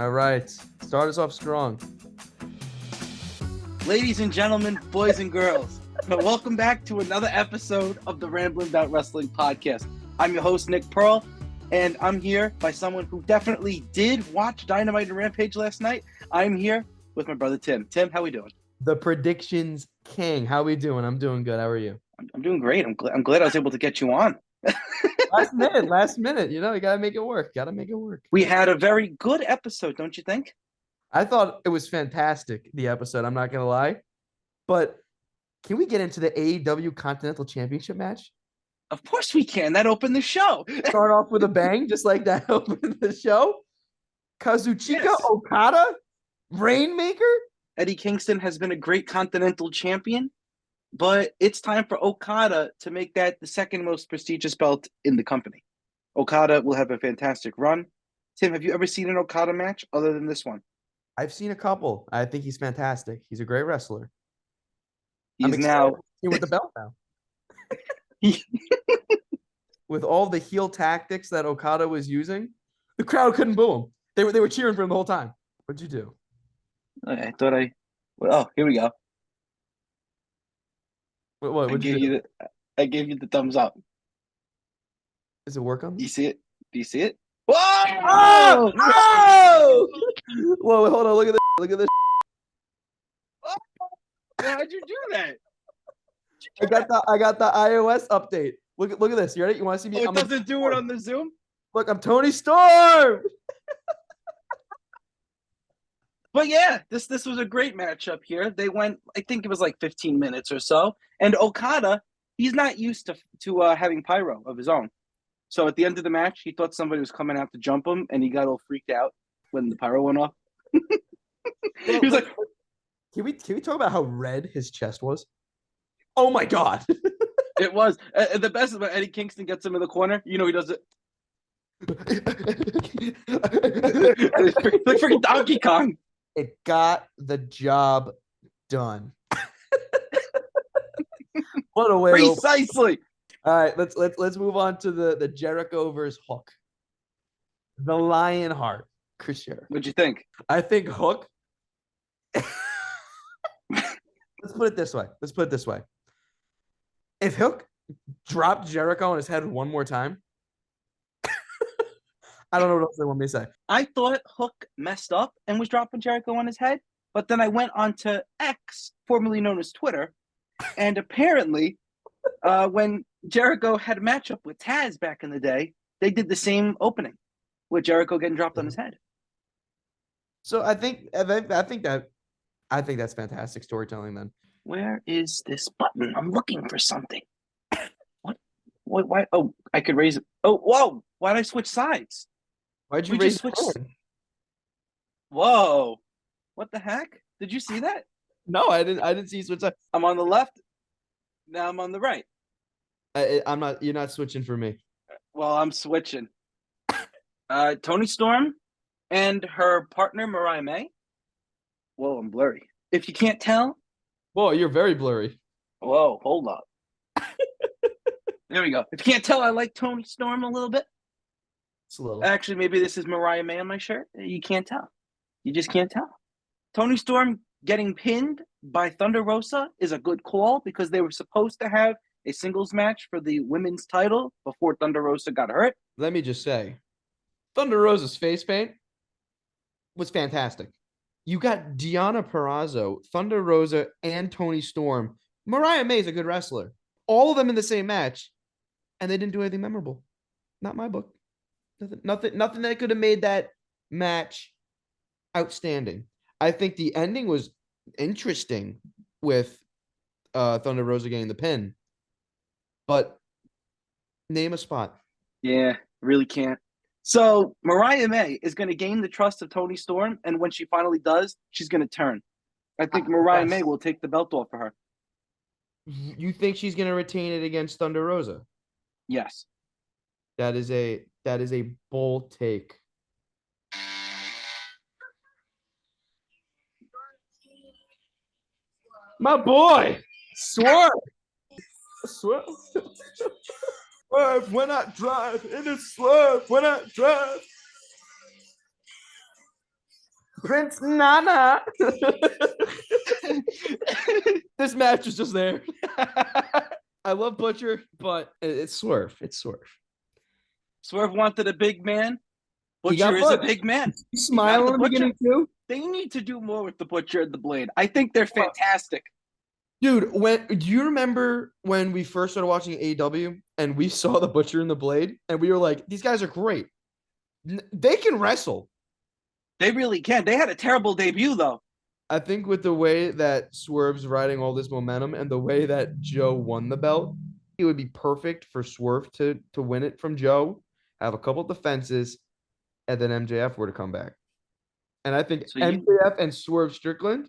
All right. Start us off strong. Ladies and gentlemen, boys and girls, welcome back to another episode of the Rambling About Wrestling podcast. I'm your host, Nick Pearl, and I'm here by someone who definitely did watch Dynamite and Rampage last night. I'm here with my brother, Tim. Tim, how we doing? The predictions king. How we doing? I'm doing good. How are you? I'm doing great. I'm glad I was able to get you on. Last minute. You gotta make it work. We had a very good episode, don't you think? I thought it was fantastic, the episode. I'm not gonna lie. But can we get into the AEW Continental Championship match? Of course we can. That opened the show. Start off with a bang, just like that opened the show. Kazuchika Yes. Okada, Rainmaker. Eddie Kingston has been a great Continental champion, but it's time for Okada to make that the second most prestigious belt in the company. Okada will have a fantastic run. Tim, have you ever seen an Okada match other than this one? I've seen a couple. I think he's fantastic. He's a great wrestler. He's now with the belt now. With all the heel tactics that Okada was using, the crowd couldn't boo him. They were cheering for him the whole time. What'd you do? I thought oh, here we go. What I gave you the thumbs up. Does it work on Do me? you see it? Do you see it? Whoa! Oh! Oh! Whoa, hold on. Look at this. Look at this. How'd you do that? I got the iOS update. Look at this. You ready? You want to see me? Oh, it doesn't do it on the Zoom? Look, I'm Tony Storm. But yeah, this was a great matchup here. They went, I think it was like 15 minutes or so. And Okada, he's not used to having pyro of his own. So at the end of the match, he thought somebody was coming out to jump him, and he got all freaked out when the pyro went off. He was like, Can we talk about how red his chest was? Oh my God. It was. The best is when Eddie Kingston gets him in the corner. You know, he does it. Like freaking Donkey Kong. It got the job done. What a way! Precisely. All right, let's move on to the Jericho versus Hook. The Lionheart, Chris Jericho. What'd you think? I think Hook. Let's put it this way. If Hook dropped Jericho on his head one more time, I don't know what else they want me to say. I thought Hook messed up and was dropping Jericho on his head, but then I went on to X, formerly known as Twitter, and apparently when Jericho had a matchup with Taz back in the day, they did the same opening with Jericho getting dropped on his head. So I think that's fantastic storytelling then. Where is this button? I'm looking for something. What? Why? Oh, I could raise it. Oh, whoa! Why'd I switch sides? Why'd you We raise just switched. your hand? Whoa! What the heck? Did you see that? No, I didn't see you switch sides. I'm on the left. Now I'm on the right. I'm not. You're not switching for me. Well, I'm switching. Tony Storm and her partner Mariah May. Whoa, I'm blurry. If you can't tell. Whoa, you're very blurry. Whoa, hold up. There we go. If you can't tell, I like Tony Storm a little bit. It's a little. Actually, maybe this is Mariah May on my shirt. You can't tell. You just can't tell. Tony Storm getting pinned by Thunder Rosa is a good call because they were supposed to have a singles match for the women's title before Thunder Rosa got hurt. Let me just say, Thunder Rosa's face paint was fantastic. You got Deonna Purrazzo, Thunder Rosa, and Tony Storm. Mariah May is a good wrestler. All of them in the same match, and they didn't do anything memorable. Not my book. Nothing that could have made that match outstanding. I think the ending was interesting with Thunder Rosa getting the pin, but name a spot. Yeah, really can't. So Mariah May is going to gain the trust of Tony Storm, and when she finally does, she's going to turn. I think Mariah May will take the belt off of her. You think she's going to retain it against Thunder Rosa? Yes. That is a bold take. My boy, Swerve. Swerve. Swerve when I drive, and it's swerve when I drive. Prince Nana. This match is just there. I love Butcher, but it's Swerve. It's Swerve. Swerve wanted a big man. He got Butcher is a booked. big man. You smile in the beginning too, They need to do more with the Butcher and the Blade. I think they're fantastic. dude. Do you remember when we first started watching AEW and we saw the Butcher and the Blade, and we were like, "These guys are great. They can wrestle." They really can. They had a terrible debut though. I think with the way that Swerve's riding all this momentum and the way that Joe won the belt, it would be perfect for Swerve to win it from Joe, have a couple of defenses, and then MJF were to come back. And I think MJF and Swerve Strickland,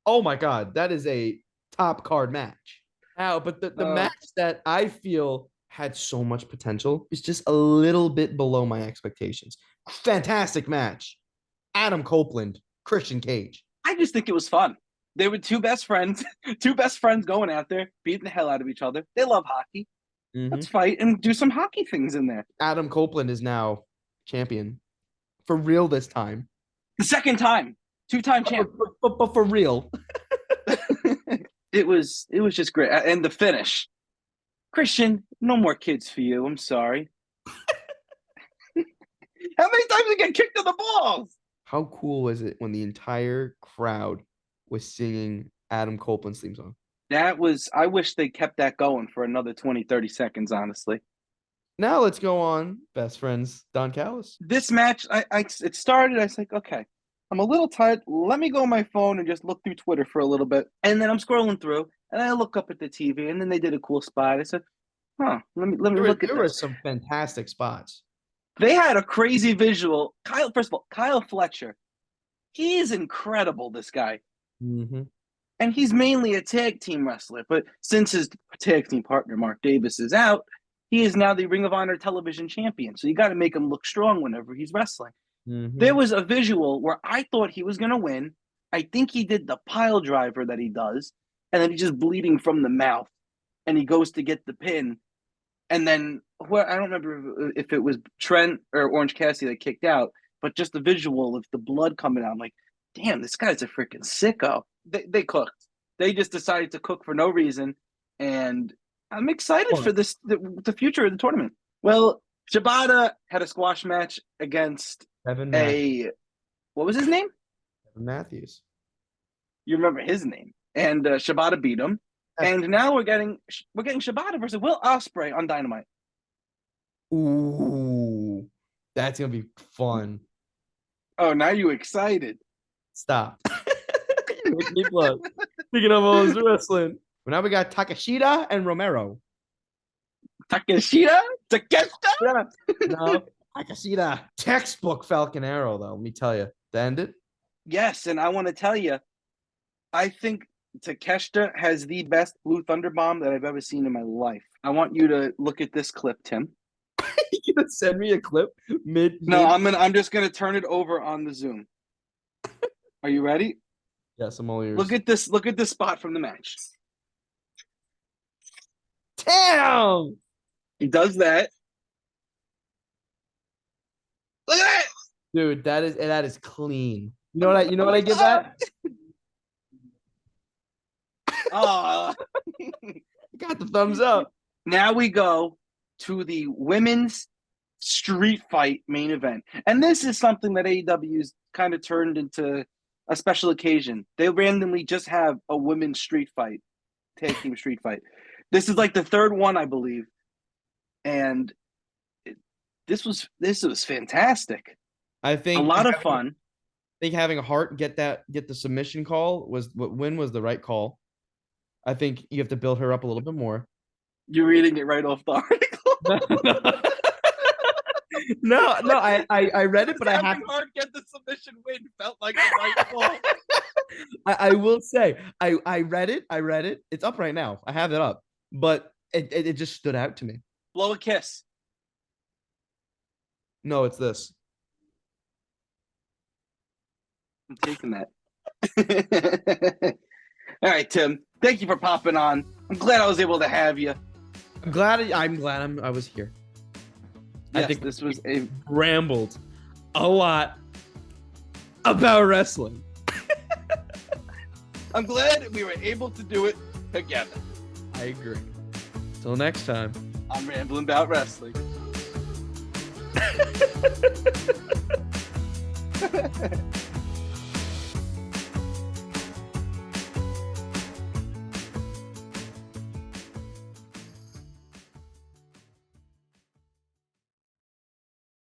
oh my God, that is a top card match. Now, but the match that I feel had so much potential is just a little bit below my expectations. Fantastic match. Adam Copeland, Christian Cage. I just think it was fun. They were two best friends going out there, beating the hell out of each other. They love hockey. Let's fight and do some hockey things in there. Adam Copeland is now champion. For real this time. The second time. 2-time champ. But for real. It was just great. And the finish. Christian, no more kids for you. I'm sorry. How many times did he get kicked in the balls? How cool was it when the entire crowd was singing Adam Copeland's theme song? I wish they kept that going for another 20, 30 seconds, honestly. Now let's go on, best friends, Don Callis. This match, it started, I was like, okay, I'm a little tired. Let me go on my phone and just look through Twitter for a little bit. And then I'm scrolling through, and I look up at the TV, and then they did a cool spot. I said, let me look at this. There were some fantastic spots. They had a crazy visual. First of all, Kyle Fletcher. He is incredible, this guy. Mm-hmm. And he's mainly a tag team wrestler. But since his tag team partner, Mark Davis, is out, he is now the Ring of Honor television champion. So you got to make him look strong whenever he's wrestling. Mm-hmm. There was a visual where I thought he was going to win. I think he did the pile driver that he does. And then he's just bleeding from the mouth. And he goes to get the pin. And then, I don't remember if it was Trent or Orange Cassidy that kicked out, but just the visual of the blood coming out. I'm like, damn, this guy's a freaking sicko. They cooked. They just decided to cook for no reason. And I'm excited for the future of the tournament. Well, Shibata had a squash match against what was his name? Evan Matthews. You remember his name. And Shibata beat him. And now we're getting Shibata versus Will Ospreay on Dynamite. Ooh, that's gonna be fun. Oh, now you excited? Stop. Speaking of all this wrestling, now we got Takeshita and Romero. Takeshita? Yeah. No, Takeshita. Textbook Falcon Arrow, though. Let me tell you, to end it. Yes, and I want to tell you, I think Takeshita has the best Blue Thunder Bomb that I've ever seen in my life. I want you to look at this clip, Tim. You gonna send me a clip No, I'm just gonna turn it over on the Zoom. Are you ready? Yes, I'm all ears. Look at this spot from the match. Damn! He does that. Look at that! Dude, that is clean. You know what I give that? Oh, got the thumbs up. Now we go to the women's street fight main event. And this is something that AEW's kind of turned into a special occasion. They randomly just have a women's street fight, tag team street fight. This is like the third one, I believe. And this was fantastic. I think a lot of fun. I think having a Hart get the submission call was the right call. I think you have to build her up a little bit more. You're reading it right off the article. No, I read it, but I have Hart get the submission win felt like the right call. I will say I read it. It's up right now. I have it up, but it just stood out to me. Blow a kiss. No, it's this. I'm taking that. All right, Tim. Thank you for popping on. I'm glad I was able to have you. I'm glad I was here. Yes, I think this was rambled a lot. about wrestling. I'm glad we were able to do it together. I agree. Till next time. I'm rambling about wrestling.